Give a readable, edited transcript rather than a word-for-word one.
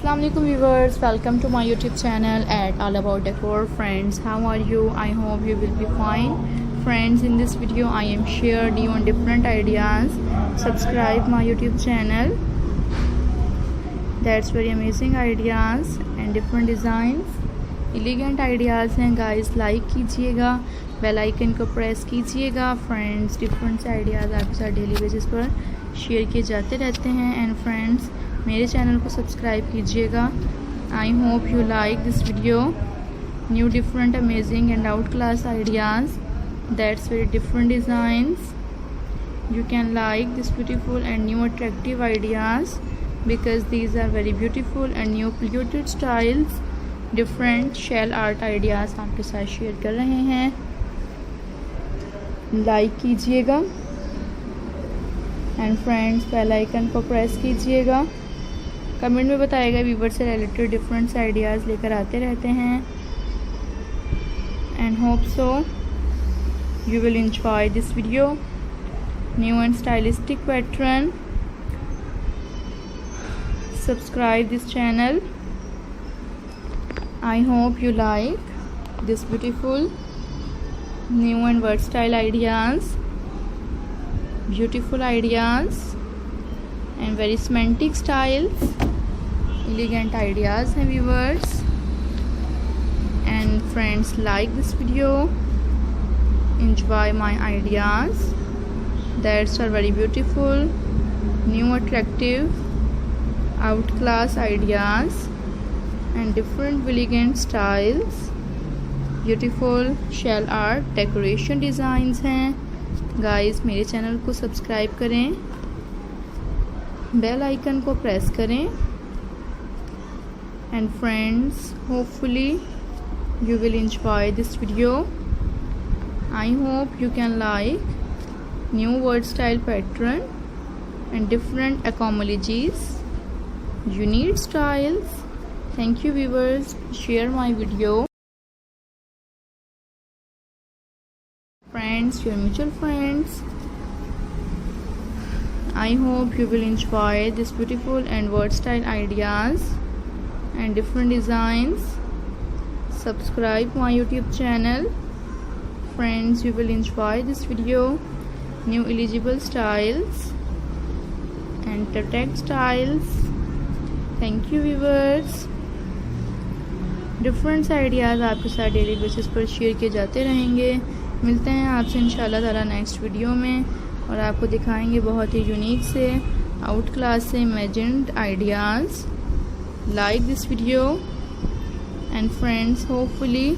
Assalamualaikum viewers, welcome to my YouTube channel at All About Decor. Friends, how are you? I hope you will be fine. Friends, in this video I am shared you on different ideas. Subscribe my YouTube channel. That's very amazing ideas and different designs. Elegant ideas हैं guys. Like कीजिएगा, bell icon को press कीजिएगा. Friends, different से ideas आपके साथ daily basis पर share किए जाते रहते हैं. एंड फ्रेंड्स, मेरे चैनल को सब्सक्राइब कीजिएगा. आई hope you like this video. New different amazing and out class ideas. That's very different designs. You can like this beautiful and new attractive ideas because these are very beautiful and new polluted styles. Different shell art ideas आपके साथ share कर रहे हैं. Like कीजिएगा and friends bell icon को press कीजिएगा. Comment में बताइएगा, व्यूवर से रिलेटेड डिफरेंट आइडियाज़ लेकर आते रहते हैं. And hope so you will enjoy this video. New and stylistic pattern. Subscribe this channel. I hope you like this beautiful new and versatile ideas, beautiful ideas and very semantic styles, elegant ideas हैं viewers. And friends, like this video, enjoy my ideas. That's are very beautiful, new attractive, outclass ideas and different elegant styles. Beautiful shell art decoration designs हैं guys. मेरे channel को subscribe करें, bell icon को press करें. And friends, hopefully you will enjoy this video. I hope you can like new word style pattern and different एकोमोलॉजीज, unique styles. Thank you viewers. Share my video. Friends, your mutual friends. I hope you will enjoy this beautiful and versatile ideas and different designs. Subscribe my YouTube channel. Friends, you will enjoy this video. New eligible styles and protect styles. Thank you viewers. Different ideas आपके साथ daily basis पर share किए जाते रहेंगे. मिलते हैं आपसे इंशाल्लाह ताला नेक्स्ट वीडियो में और आपको दिखाएंगे बहुत ही यूनिक से आउट क्लास से imagined ideas. Like this video and friends, hopefully